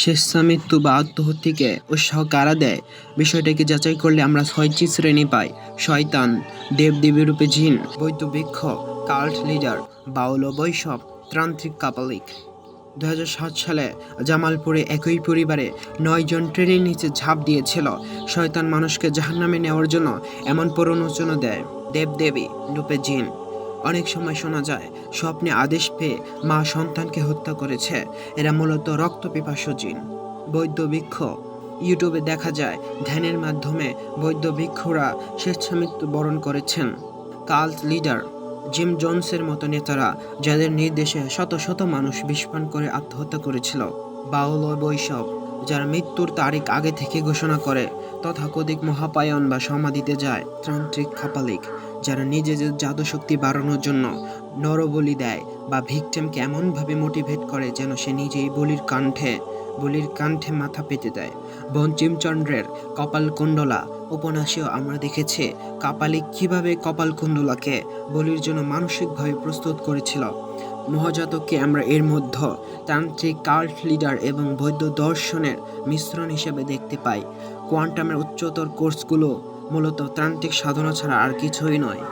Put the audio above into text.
স্বেচ্ছামৃত্যু বা আত্মহত্যাকে উৎসাহ কারা দেয়? বিষয়টাকে যাচাই করলে আমরা ৬টি শ্রেণী পাই: শয়তান, দেবদেবীরূপে জিন, বৌদ্ধ ভিক্ষু, কাল্ট লিডার, বাউল ও বৈষ্ণব, তান্ত্রিক, কাপালিক। ২০০৭ সালে জামালপুরে একই পরিবারে ৯ জন ট্রেনের নিচে ঝাঁপ দিয়েছিল। শয়তান মানুষকে জাহান্নামে নেওয়ার জন্য এমন প্ররোচনা দেয়। দেবদেবী রূপে জিন, অনেক সময় শোনা যায় স্বপ্নে আদেশ পেয়ে মা সন্তানকে হত্যা করেছে। এরা মূলত রক্তপিপাসু জিন। বৌদ্ধ ভিক্ষু, ইউটিউবে দেখা যায় ধ্যানের মাধ্যমে বৌদ্ধ ভিক্ষুরা স্বেচ্ছামৃত্যু বরণ করেছেন। কাল্ট লিডার, জিম জোনসের মতো নেতারা যাদের নির্দেশে শত শত মানুষ বিষপান করে আত্মহত্যা করেছিল। বাউল ও বৈষ্ণব, যারা মৃত্যুর তারিখ আগে থেকে ঘোষণা করে তথাকথিত মহাপায়ন বা সমাধিতে যায়। তান্ত্রিক, কাপালিক, যারা নিজেদের জাদুশক্তি বাড়ানোর জন্য নরবলি দেয় বা ভিকটিমকে এমনভাবে মোটিভেট করে যেন সে নিজেই বলির কাণ্ঠে মাথা পেতে দেয়। বঙ্কিমচন্দ্রের কপালকুণ্ডলা উপন্যাসেও আমরা দেখেছি কাপালিক কিভাবে কপালকুণ্ডলাকে বলির জন্য মানসিকভাবে প্রস্তুত করেছিল। মহাজাতককে আমরা এর মধ্যে তান্ত্রিক, কাল্ট লিডার এবং বৌদ্ধ দর্শনের মিশ্রণ হিসেবে দেখতে পাই। কোয়ান্টামের উচ্চতর কোর্সগুলো মূলত তান্ত্রিক সাধনা ছাড়া আর কিছুই নয়।